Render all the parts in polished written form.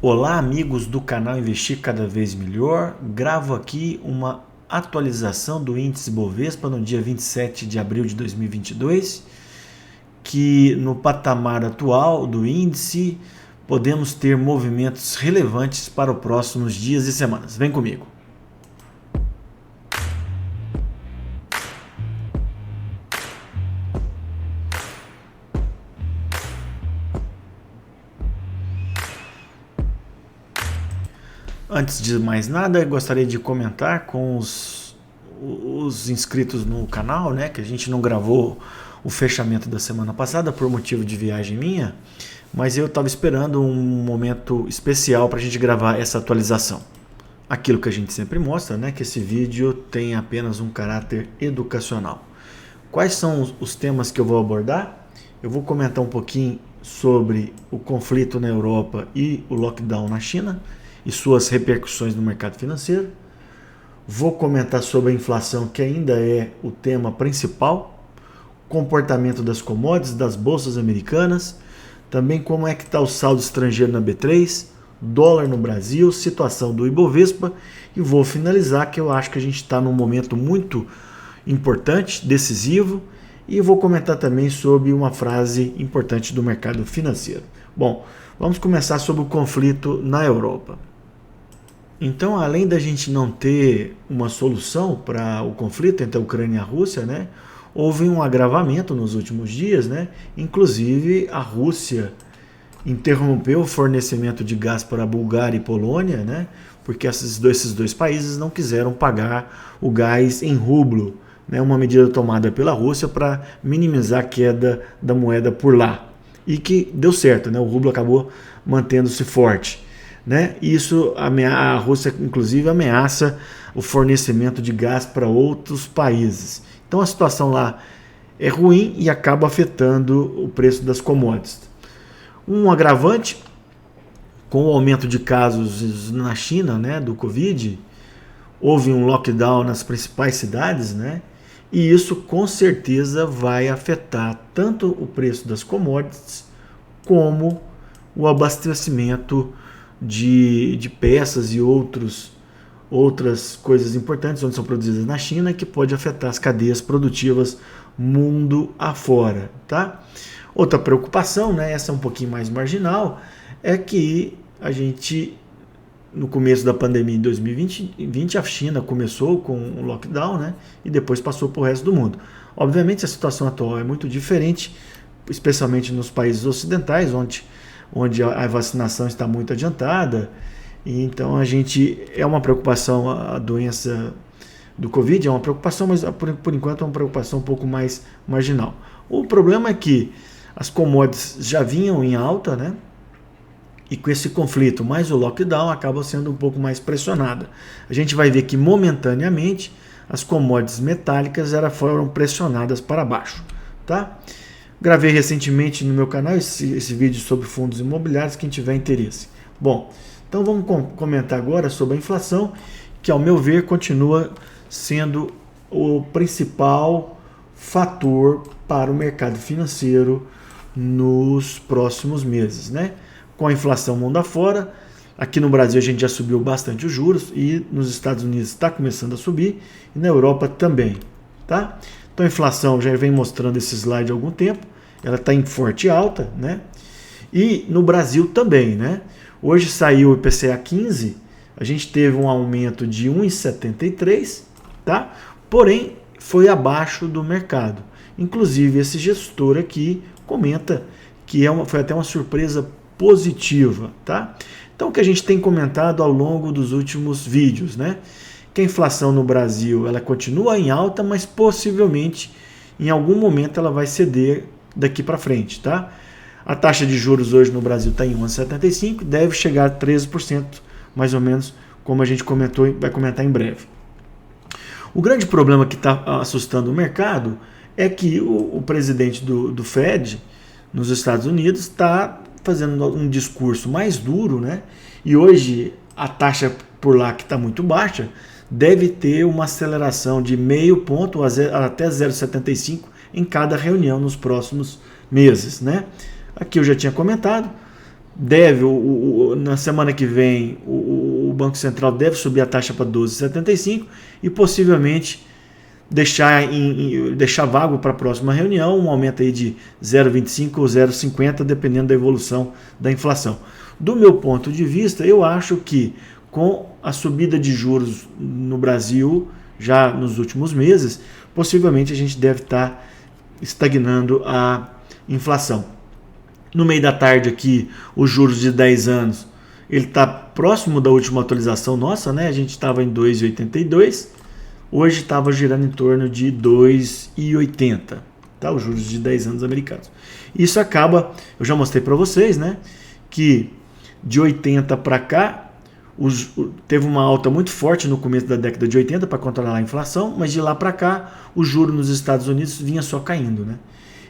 Olá, amigos do canal Investir Cada Vez Melhor. Gravo aqui uma atualização do índice Bovespa no dia 27 de abril de 2022, que no patamar atual do índice podemos ter movimentos relevantes para os próximos dias e semanas. Vem comigo. Antes de mais nada, eu gostaria de comentar com os inscritos no canal, né, que a gente não gravou o fechamento da semana passada por motivo de viagem minha, mas eu estava esperando um momento especial para a gente gravar essa atualização. Aquilo que a gente sempre mostra, né, que esse vídeo tem apenas um caráter educacional. Quais são os temas que eu vou abordar? Eu vou comentar um pouquinho sobre o conflito na Europa e o lockdown na China e suas repercussões no mercado financeiro. Vou comentar sobre a inflação, que ainda é o tema principal, comportamento das commodities, das bolsas americanas, também como é que está o saldo estrangeiro na B3, dólar no Brasil, situação do Ibovespa, e vou finalizar que eu acho que a gente está num momento muito importante, decisivo, e vou comentar também sobre uma frase importante do mercado financeiro. Bom, vamos começar sobre o conflito na Europa. Então, além da gente não ter uma solução para o conflito entre a Ucrânia e a Rússia, né, houve um agravamento nos últimos dias, né? Inclusive a Rússia interrompeu o fornecimento de gás para a Bulgária e Polônia, né, porque esses dois países não quiseram pagar o gás em rublo, né, uma medida tomada pela Rússia para minimizar a queda da moeda por lá. E que deu certo, né? O rublo acabou mantendo-se forte, né? Isso, a Rússia inclusive ameaça o fornecimento de gás para outros países. Então a situação lá é ruim e acaba afetando o preço das commodities. Um agravante, com o aumento de casos na China, né, do Covid, houve um lockdown nas principais cidades, né? E isso com certeza vai afetar tanto o preço das commodities como o abastecimento de peças e outras coisas importantes onde são produzidas na China, que pode afetar as cadeias produtivas mundo afora, tá? Outra preocupação, né, essa é um pouquinho mais marginal, é que a gente, no começo da pandemia em 2020, a China começou com um lockdown, né, e depois passou para o resto do mundo. Obviamente a situação atual é muito diferente, especialmente nos países ocidentais, onde a vacinação está muito adiantada, e então é uma preocupação a doença do Covid, é uma preocupação, mas por enquanto é uma preocupação um pouco mais marginal. O problema é que as commodities já vinham em alta, né? E com esse conflito mais o lockdown acaba sendo um pouco mais pressionada. A gente vai ver que momentaneamente as commodities metálicas foram pressionadas para baixo, tá? Gravei recentemente no meu canal esse vídeo sobre fundos imobiliários, quem tiver interesse. Bom, então vamos comentar agora sobre a inflação, que ao meu ver continua sendo o principal fator para o mercado financeiro nos próximos meses, né? Com a inflação mundo afora, aqui no Brasil a gente já subiu bastante os juros e nos Estados Unidos está começando a subir e na Europa também, tá? Então a inflação já vem mostrando esse slide há algum tempo, ela está em forte alta, né? E no Brasil também, né? Hoje saiu o IPCA 15, a gente teve um aumento de 1,73, tá? Porém, foi abaixo do mercado. Inclusive, esse gestor aqui comenta que foi até uma surpresa positiva, tá? Então, o que a gente tem comentado ao longo dos últimos vídeos, né? Que a inflação no Brasil, ela continua em alta, mas possivelmente, em algum momento, ela vai ceder daqui para frente, tá? A taxa de juros hoje no Brasil está em 1,75, deve chegar a 13%, mais ou menos, como a gente comentou e vai comentar em breve. O grande problema que está assustando o mercado é que o presidente do Fed nos Estados Unidos está fazendo um discurso mais duro, né? E hoje a taxa por lá, que está muito baixa, deve ter uma aceleração de meio ponto até 0,75 em cada reunião nos próximos meses, né? Aqui eu já tinha comentado, deve, na semana que vem, o Banco Central deve subir a taxa para 12,75 e possivelmente deixar vago para a próxima reunião um aumento aí de 0,25 ou 0,50, dependendo da evolução da inflação. Do meu ponto de vista, eu acho que com a subida de juros no Brasil, já nos últimos meses, possivelmente a gente deve estar estagnando a inflação. No meio da tarde aqui, os juros de 10 anos, ele está próximo da última atualização nossa, né? A gente estava em 2,82, hoje estava girando em torno de 2,80, tá? Os juros de 10 anos americanos. Isso acaba, eu já mostrei para vocês, né? Que de 80 para cá, teve uma alta muito forte no começo da década de 80 para controlar a inflação, mas de lá para cá, o juro nos Estados Unidos vinha só caindo, né?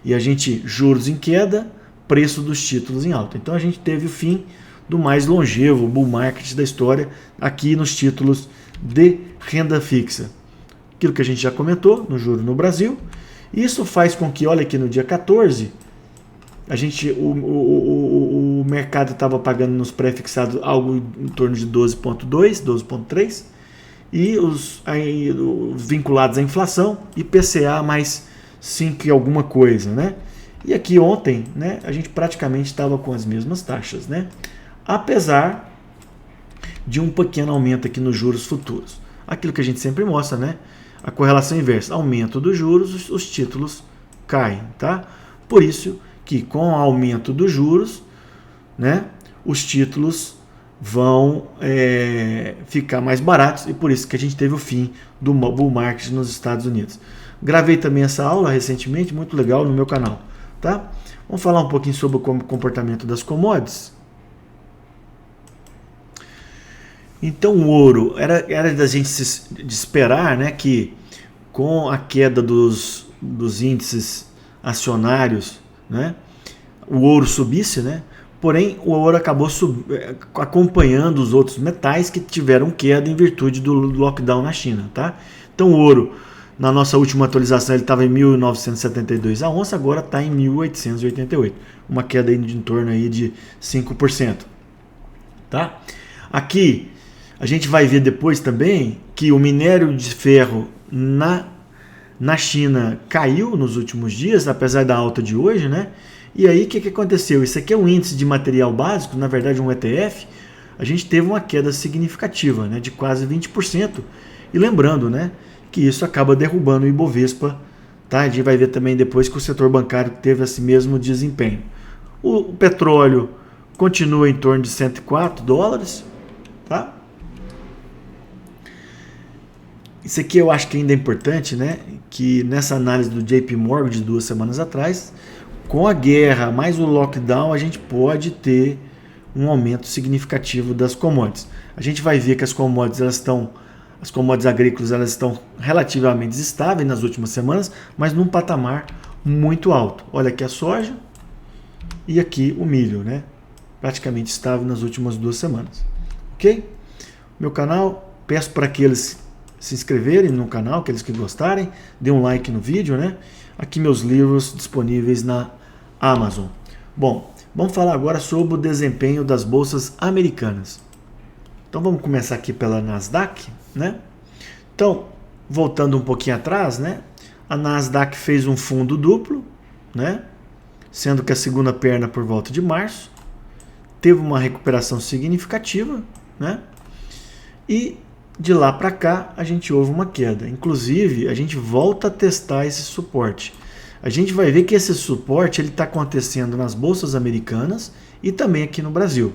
E a gente, juros em queda, preço dos títulos em alta. Então a gente teve o fim do mais longevo bull market da história aqui nos títulos de renda fixa. Aquilo que a gente já comentou no juro no Brasil. Isso faz com que, olha aqui no dia 14, o mercado estava pagando nos pré-fixados algo em torno de 12,2, 12,3 e os vinculados à inflação, IPCA mais 5 e alguma coisa, né? E aqui ontem, né, a gente praticamente estava com as mesmas taxas, né? Apesar de um pequeno aumento aqui nos juros futuros. Aquilo que a gente sempre mostra, né? A correlação inversa, aumento dos juros, os títulos caem, tá? Por isso que com o aumento dos juros, né, os títulos vão ficar mais baratos e por isso que a gente teve o fim do bull market nos Estados Unidos. Gravei também essa aula recentemente, muito legal, no meu canal, tá? Vamos falar um pouquinho sobre o comportamento das commodities. Então o ouro, era da gente de esperar, né, que com a queda dos índices acionários, né, o ouro subisse, né? Porém, o ouro acabou acompanhando os outros metais que tiveram queda em virtude do lockdown na China, tá? Então o ouro, na nossa última atualização, ele estava em 1.972 a onça, agora está em 1.888, uma queda aí de em torno aí de 5%, tá? Aqui a gente vai ver depois também que o minério de ferro na China caiu nos últimos dias, apesar da alta de hoje, né? E aí o que aconteceu? Isso aqui é um índice de material básico, na verdade um ETF. A gente teve uma queda significativa, né, de quase 20%. E lembrando, né, que isso acaba derrubando o Ibovespa, tá? A gente vai ver também depois que o setor bancário teve esse mesmo desempenho. O petróleo continua em torno de $104, tá? Isso aqui eu acho que ainda é importante, né? Que nessa análise do JP Morgan de 2 semanas atrás, com a guerra mais o lockdown, a gente pode ter um aumento significativo das commodities. A gente vai ver que as commodities agrícolas elas estão relativamente estáveis nas últimas semanas, mas num patamar muito alto. Olha aqui a soja e aqui o milho, né? Praticamente estável nas últimas 2 semanas. Ok? Meu canal, peço para aqueles se inscreverem no canal, aqueles que gostarem, dê um like no vídeo, né? Aqui meus livros disponíveis na Amazon. Bom, vamos falar agora sobre o desempenho das bolsas americanas. Então vamos começar aqui pela Nasdaq, né? Então, voltando um pouquinho atrás, né? A Nasdaq fez um fundo duplo, né? Sendo que a segunda perna por volta de março teve uma recuperação significativa, né? E de lá para cá a gente houve uma queda. Inclusive, a gente volta a testar esse suporte. A gente vai ver que esse suporte está acontecendo nas bolsas americanas e também aqui no Brasil.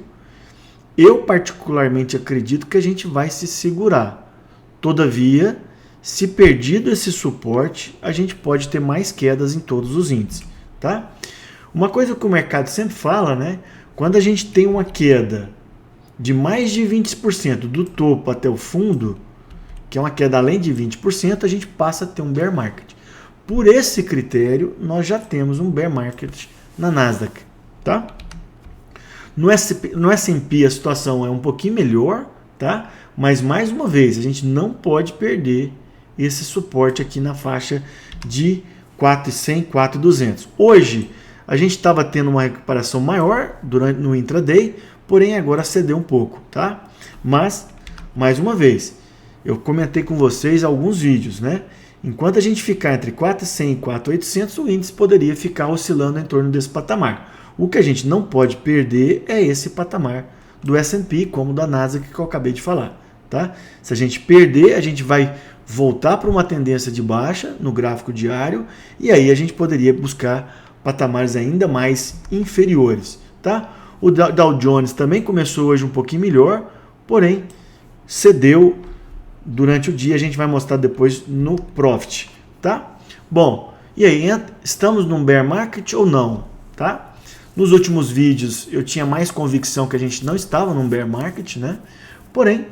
Eu particularmente acredito que a gente vai se segurar. Todavia, se perdido esse suporte, a gente pode ter mais quedas em todos os índices, tá? Uma coisa que o mercado sempre fala, né? Quando a gente tem uma queda de mais de 20% do topo até o fundo, que é uma queda além de 20%, a gente passa a ter um bear market. Por esse critério, nós já temos um bear market na Nasdaq, tá? No S&P a situação é um pouquinho melhor, tá? Mas mais uma vez, a gente não pode perder esse suporte aqui na faixa de 4.100, 4.200. Hoje, A gente estava tendo uma recuperação maior no intraday, porém agora cedeu um pouco, tá? Mas, mais uma vez, eu comentei com vocês alguns vídeos, né? Enquanto a gente ficar entre 4.100 e 4.800, o índice poderia ficar oscilando em torno desse patamar. O que a gente não pode perder é esse patamar do S&P, como da Nasdaq que eu acabei de falar, tá? Se a gente perder, a gente vai voltar para uma tendência de baixa no gráfico diário e aí a gente poderia buscar patamares ainda mais inferiores, tá? O Dow Jones também começou hoje um pouquinho melhor, porém cedeu durante o dia, a gente vai mostrar depois no Profit, tá? Bom, e aí, estamos num bear market ou não, tá? Nos últimos vídeos eu tinha mais convicção que a gente não estava num bear market, né? Porém,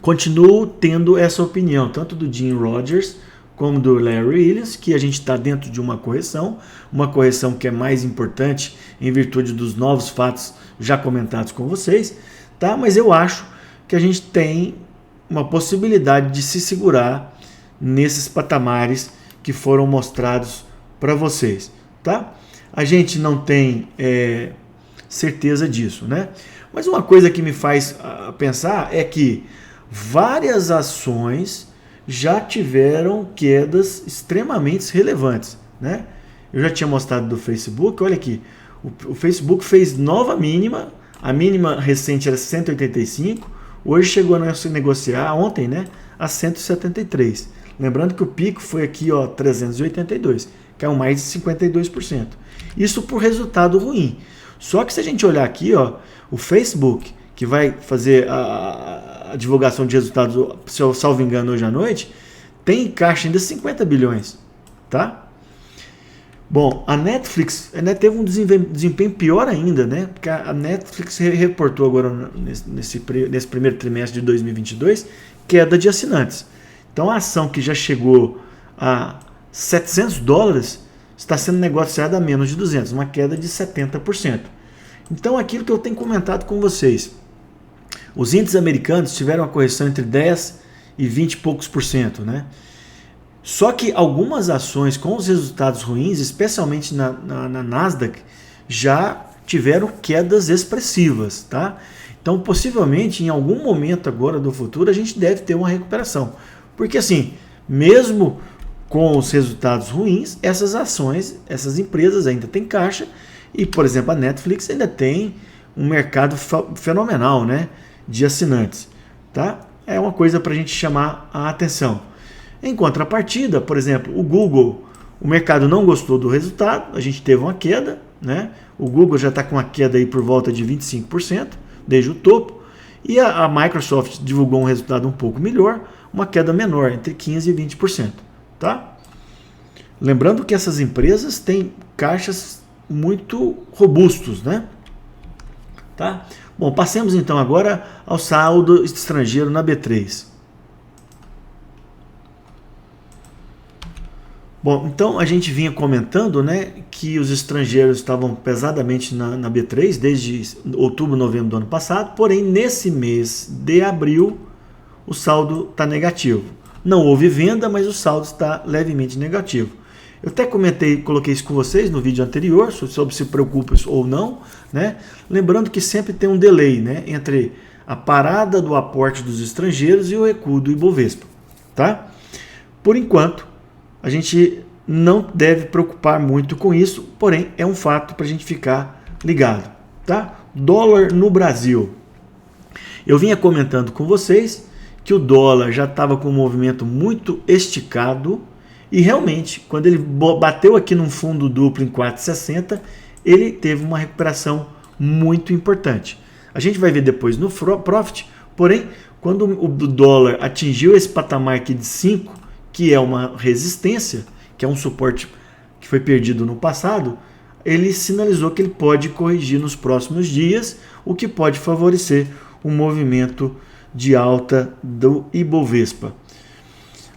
continuo tendo essa opinião, tanto do Jim Rogers como do Larry Williams, que a gente está dentro de uma correção que é mais importante em virtude dos novos fatos já comentados com vocês, tá? Mas eu acho que a gente tem uma possibilidade de se segurar nesses patamares que foram mostrados para vocês, tá? A gente não tem certeza disso, né? Mas uma coisa que me faz pensar é que várias ações já tiveram quedas extremamente relevantes, né? Eu já tinha mostrado do Facebook, olha aqui, o Facebook fez nova mínima, a mínima recente era 185, hoje chegou a se negociar ontem, né, a 173. Lembrando que o pico foi aqui, ó, 382, caiu mais de 52%. Isso por resultado ruim. Só que se a gente olhar aqui, ó, o Facebook, que vai fazer a divulgação de resultados, se eu salvo engano, hoje à noite, tem em caixa ainda 50 bilhões, tá? Bom, a Netflix teve um desempenho pior ainda, né? Porque a Netflix reportou agora nesse primeiro trimestre de 2022 queda de assinantes. Então a ação que já chegou a $700 está sendo negociada a menos de 200, uma queda de 70%. Então aquilo que eu tenho comentado com vocês, os índices americanos tiveram uma correção entre 10 e 20 e poucos por cento, né? Só que algumas ações com os resultados ruins, especialmente na Nasdaq, já tiveram quedas expressivas, tá? Então, possivelmente, em algum momento agora do futuro, a gente deve ter uma recuperação. Porque, assim, mesmo com os resultados ruins, essas ações, essas empresas ainda têm caixa e, por exemplo, a Netflix ainda tem um mercado fenomenal, né, de assinantes, tá? É uma coisa para a gente chamar a atenção. Em contrapartida, por exemplo, o Google, o mercado não gostou do resultado, a gente teve uma queda, né? O Google já está com uma queda aí por volta de 25%, desde o topo, e a Microsoft divulgou um resultado um pouco melhor, uma queda menor, entre 15% e 20%, tá? Lembrando que essas empresas têm caixas muito robustos, né? Tá? Bom, passemos então agora ao saldo estrangeiro na B3. Bom, então a gente vinha comentando, né, que os estrangeiros estavam pesadamente na B3 desde outubro, novembro do ano passado, porém nesse mês de abril o saldo está negativo. Não houve venda, mas o saldo está levemente negativo. Eu até coloquei isso com vocês no vídeo anterior, sobre se preocupa ou não, né? Lembrando que sempre tem um delay, né, entre a parada do aporte dos estrangeiros e o recuo do Ibovespa, tá? Por enquanto, a gente não deve preocupar muito com isso, porém é um fato para a gente ficar ligado, tá? Dólar no Brasil. Eu vinha comentando com vocês que o dólar já estava com um movimento muito esticado e realmente, quando ele bateu aqui num fundo duplo em 4,60, ele teve uma recuperação muito importante. A gente vai ver depois no Profit, porém, quando o dólar atingiu esse patamar aqui de 5, que é uma resistência, que é um suporte que foi perdido no passado, ele sinalizou que ele pode corrigir nos próximos dias, o que pode favorecer o movimento de alta do Ibovespa.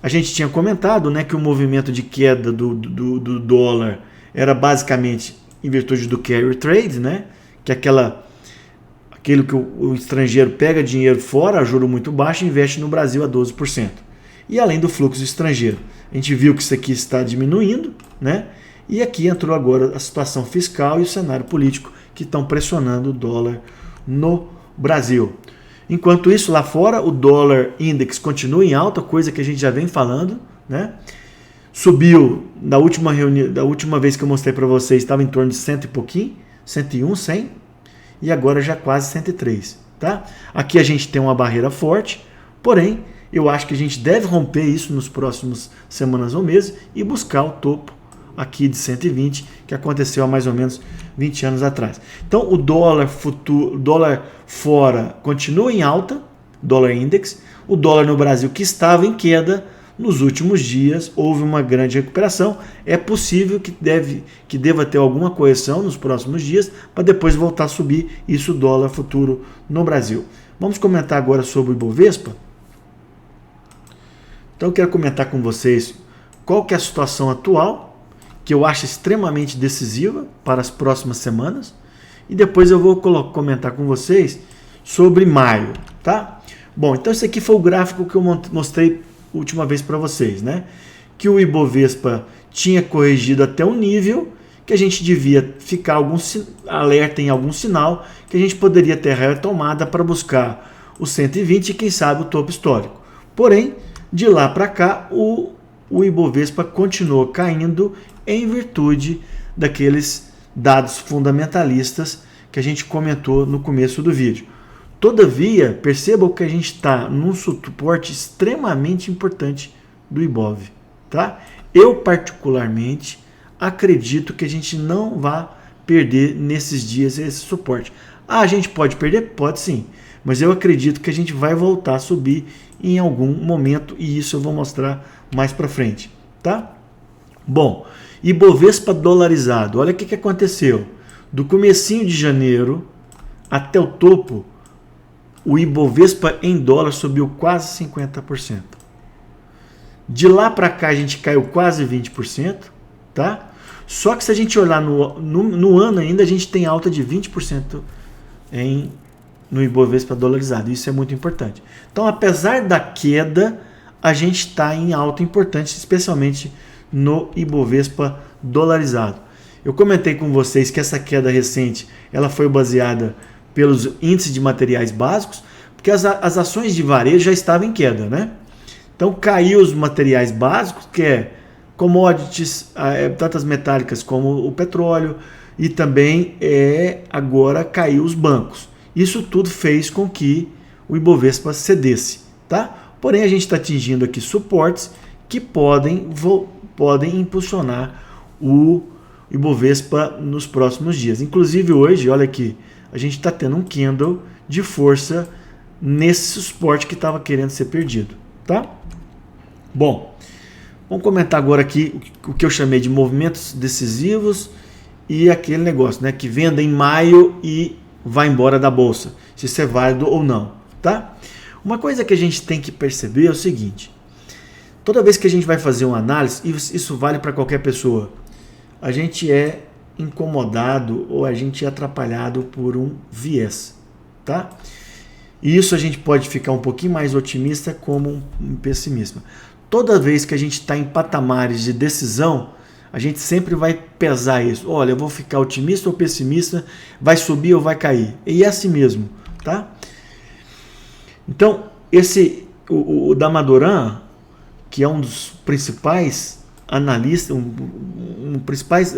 A gente tinha comentado, né, que o movimento de queda do dólar era basicamente em virtude do carry trade, né, que é aquilo que o estrangeiro pega dinheiro fora a juro muito baixo e investe no Brasil a 12%. E além do fluxo estrangeiro. A gente viu que isso aqui está diminuindo, né? E aqui entrou agora a situação fiscal e o cenário político que estão pressionando o dólar no Brasil. Enquanto isso, lá fora, o dólar index continua em alta, coisa que a gente já vem falando, né? Subiu da última reunião, da última vez que eu mostrei para vocês, estava em torno de 100 e pouquinho, 101, 100, e agora já quase 103, tá? Aqui a gente tem uma barreira forte, porém, eu acho que a gente deve romper isso nos próximos semanas ou meses e buscar o topo aqui de 120, que aconteceu há mais ou menos 20 anos atrás. Então, o dólar futuro, dólar fora continua em alta, dólar index, o dólar no Brasil que estava em queda, nos últimos dias houve uma grande recuperação. É possível que deva ter alguma correção nos próximos dias para depois voltar a subir isso, o dólar futuro no Brasil. Vamos comentar agora sobre o Ibovespa. Então eu quero comentar com vocês qual que é a situação atual, que eu acho extremamente decisiva para as próximas semanas, e depois eu vou comentar com vocês sobre maio, tá? Bom, então esse aqui foi o gráfico que eu mostrei última vez para vocês, né? Que o Ibovespa tinha corrigido até um nível que a gente devia ficar alerta em algum sinal que a gente poderia ter retomada para buscar o 120 e quem sabe o topo histórico. Porém, de lá para cá, o Ibovespa continuou caindo em virtude daqueles dados fundamentalistas que a gente comentou no começo do vídeo. Todavia, percebam que a gente está num suporte extremamente importante do Ibov, tá? Eu, particularmente, acredito que a gente não vai perder nesses dias esse suporte. Ah, a gente pode perder? Pode sim. Mas eu acredito que a gente vai voltar a subir em algum momento e isso eu vou mostrar mais para frente, tá? Bom, Ibovespa dolarizado. Olha o que aconteceu. Do comecinho de janeiro até o topo, o Ibovespa em dólar subiu quase 50%. De lá para cá a gente caiu quase 20%, tá? Só que se a gente olhar no ano ainda, a gente tem alta de 20% no Ibovespa dolarizado. Isso é muito importante. Então, apesar da queda, a gente está em alta importante, especialmente no Ibovespa dolarizado. Eu comentei com vocês que essa queda recente ela foi baseada pelos índices de materiais básicos, porque as ações de varejo já estavam em queda, né? Então caiu os materiais básicos, que é commodities, tantas metálicas como o petróleo, e também agora caiu os bancos. Isso tudo fez com que o Ibovespa cedesse, tá? Porém a gente está atingindo aqui suportes que podem impulsionar o Ibovespa nos próximos dias. Inclusive hoje, olha aqui, a gente está tendo um candle de força nesse suporte que estava querendo ser perdido, tá? Bom, vamos comentar agora aqui o que eu chamei de movimentos decisivos e aquele negócio, né, que venda em maio e vai embora da bolsa, se isso é válido ou não, tá? Uma coisa que a gente tem que perceber é o seguinte: toda vez que a gente vai fazer uma análise, e isso vale para qualquer pessoa, a gente é incomodado ou a gente é atrapalhado por um viés, tá? E isso a gente pode ficar um pouquinho mais otimista como um pessimista. Toda vez que a gente está em patamares de decisão, a gente sempre vai pesar isso. Olha, eu vou ficar otimista ou pessimista, vai subir ou vai cair. E é assim mesmo, tá? Então, o Damodaran, que é um dos principais analistas, principais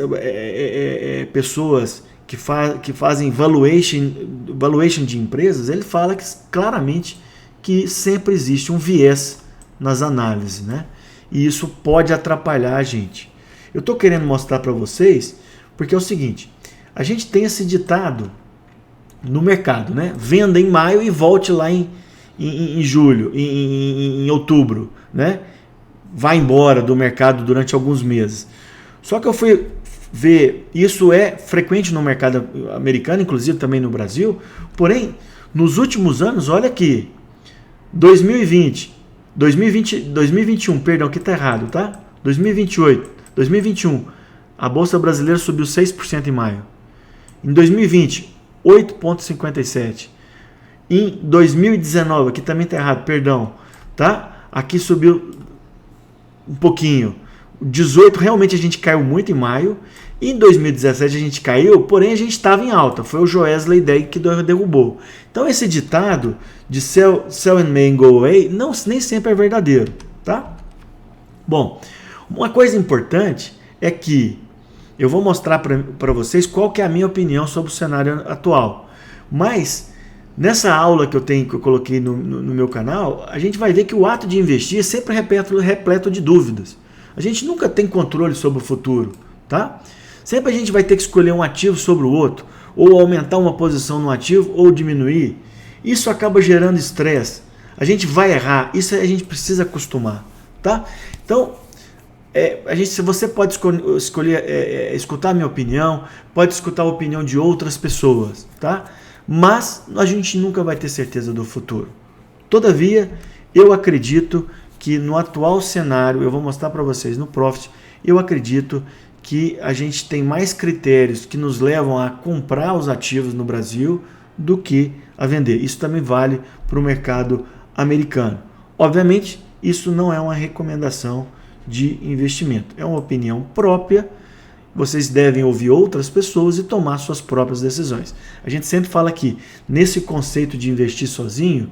pessoas que fazem valuation de empresas, ele fala claramente que sempre existe um viés nas análises, né? E isso pode atrapalhar a gente. Eu estou querendo mostrar para vocês porque é o seguinte: a gente tem esse ditado no mercado, né? Venda em maio e volte lá em julho, em outubro, né? Vai embora do mercado durante alguns meses. Só que eu fui ver, isso é frequente no mercado americano, inclusive também no Brasil, porém, nos últimos anos, olha aqui, 2021, perdão, aqui está errado, tá? 2021, a Bolsa Brasileira subiu 6% em maio. Em 2020, 8,57%. Em 2019, aqui também está errado, perdão, tá? Aqui subiu um pouquinho. 18 realmente a gente caiu muito em maio. Em 2017 a gente caiu, porém a gente estava em alta. Foi o Joesley Day que derrubou. Então esse ditado de sell and may and go away nem sempre é verdadeiro, tá? Bom, uma coisa importante é que eu vou mostrar para vocês qual que é a minha opinião sobre o cenário atual. Mas nessa aula que eu coloquei no meu canal, a gente vai ver que o ato de investir é sempre repleto de dúvidas. A gente nunca tem controle sobre o futuro, tá? Sempre a gente vai ter que escolher um ativo sobre o outro, ou aumentar uma posição no ativo ou diminuir. Isso acaba gerando estresse. A gente vai errar, isso a gente precisa acostumar, tá? Então, você pode escolher escutar a minha opinião, pode escutar a opinião de outras pessoas, tá? Mas a gente nunca vai ter certeza do futuro. Todavia, eu acredito que no atual cenário, eu vou mostrar para vocês no Profit, eu acredito que a gente tem mais critérios que nos levam a comprar os ativos no Brasil do que a vender. Isso também vale para o mercado americano. Obviamente, isso não é uma recomendação de investimento. É uma opinião própria. Vocês devem ouvir outras pessoas e tomar suas próprias decisões. A gente sempre fala que nesse conceito de investir sozinho,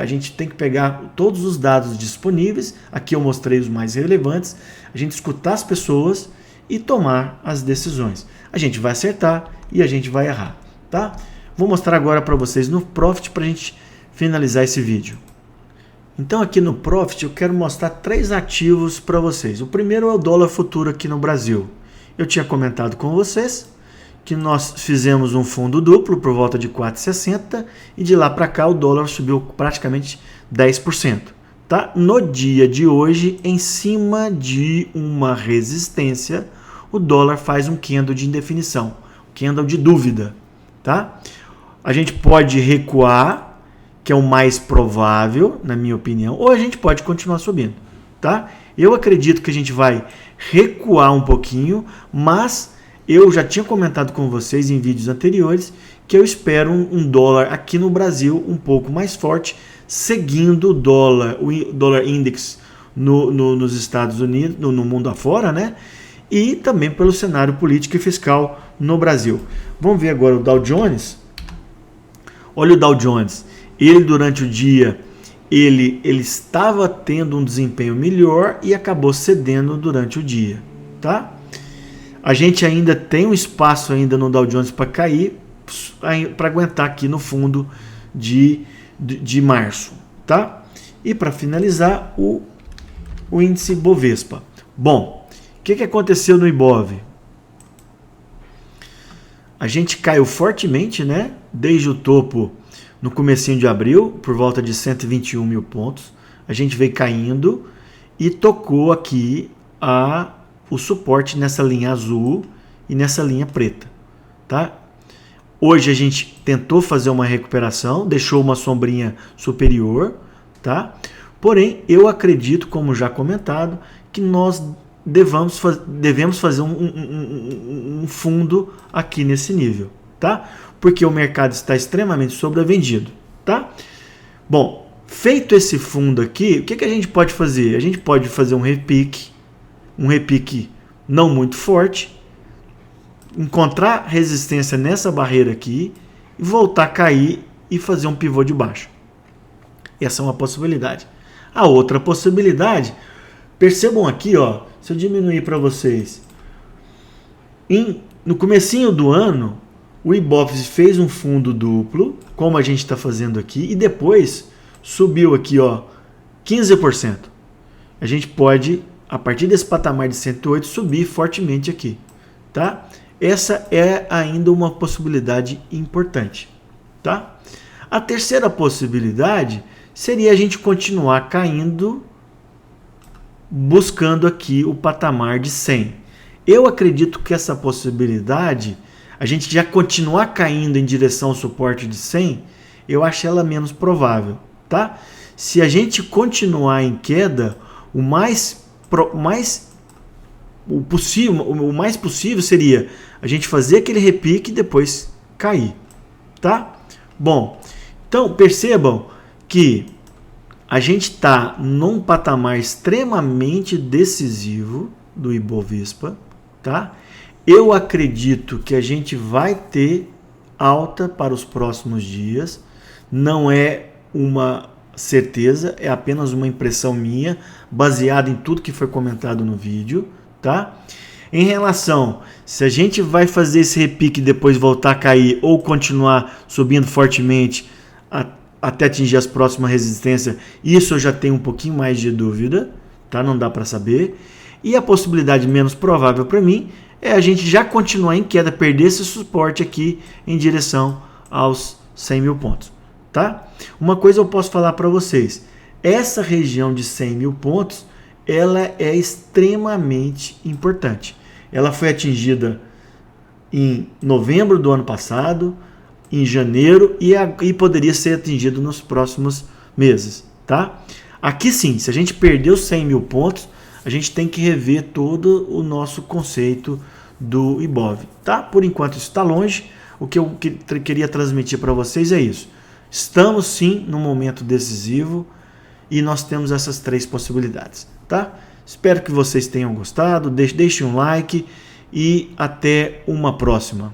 a gente tem que pegar todos os dados disponíveis, aqui eu mostrei os mais relevantes, a gente escutar as pessoas e tomar as decisões. A gente vai acertar e a gente vai errar, tá? Vou mostrar agora para vocês no Profit para a gente finalizar esse vídeo. Então aqui no Profit eu quero mostrar 3 ativos para vocês. O primeiro é o dólar futuro aqui no Brasil. Eu tinha comentado com vocês que nós fizemos um fundo duplo por volta de 4,60 e de lá para cá o dólar subiu praticamente 10%. Tá? No dia de hoje, em cima de uma resistência, o dólar faz um candle de indefinição, um candle de dúvida. Tá? A gente pode recuar, que é o mais provável, na minha opinião, ou a gente pode continuar subindo. Tá? Eu acredito que a gente vai recuar um pouquinho, mas eu já tinha comentado com vocês em vídeos anteriores que eu espero um dólar aqui no Brasil um pouco mais forte, seguindo o dólar index nos Estados Unidos, no mundo afora, né? E também pelo cenário político e fiscal no Brasil. Vamos ver agora o Dow Jones. Olha o Dow Jones. Ele durante o dia ele estava tendo um desempenho melhor e acabou cedendo durante o dia, tá? A gente ainda tem um espaço ainda no Dow Jones para cair, para aguentar aqui no fundo de março, tá? E para finalizar, o índice Bovespa. Bom, o que aconteceu no Ibov? A gente caiu fortemente, né? Desde o topo no comecinho de abril, por volta de 121 mil pontos. A gente veio caindo e tocou aqui o suporte nessa linha azul e nessa linha preta, tá? Hoje a gente tentou fazer uma recuperação, deixou uma sombrinha superior, tá? Porém, eu acredito, como já comentado, que nós devemos fazer um fundo aqui nesse nível, tá? Porque o mercado está extremamente sobrevendido, tá? Bom, feito esse fundo aqui, o que a gente pode fazer? A gente pode fazer um repique não muito forte, encontrar resistência nessa barreira aqui e voltar a cair e fazer um pivô de baixo. Essa é uma possibilidade. A outra possibilidade, percebam aqui, ó, se eu diminuir para vocês, no comecinho do ano, o Ibov fez um fundo duplo, como a gente está fazendo aqui, e depois subiu aqui, ó, 15%. A gente pode, a partir desse patamar de 108, subir fortemente aqui, tá? Essa é ainda uma possibilidade importante, tá? A terceira possibilidade seria a gente continuar caindo, buscando aqui o patamar de 100. Eu acredito que essa possibilidade, a gente já continuar caindo em direção ao suporte de 100, eu acho ela menos provável, tá? Se a gente continuar em queda, o mais possível seria a gente fazer aquele repique e depois cair, tá? Bom, então percebam que a gente está num patamar extremamente decisivo, do Ibovespa, tá? Eu acredito que a gente vai ter alta para os próximos dias. Não é uma certeza, é apenas uma impressão minha, baseada em tudo que foi comentado no vídeo, tá? Em relação, se a gente vai fazer esse repique e depois voltar a cair ou continuar subindo fortemente até atingir as próximas resistências, isso eu já tenho um pouquinho mais de dúvida, tá? Não dá para saber. E a possibilidade menos provável para mim é a gente já continuar em queda, perder esse suporte aqui em direção aos 100 mil pontos, tá? Uma coisa eu posso falar para vocês, essa região de 100 mil pontos, ela é extremamente importante. Ela foi atingida em novembro do ano passado, em janeiro e poderia ser atingido nos próximos meses, tá? Aqui sim, se a gente perder os 100 mil pontos, a gente tem que rever todo o nosso conceito do Ibov, tá? Por enquanto isso está longe. O que eu queria transmitir para vocês é isso. Estamos sim num momento decisivo e nós temos essas três possibilidades, tá? Espero que vocês tenham gostado. Deixem um like e até uma próxima.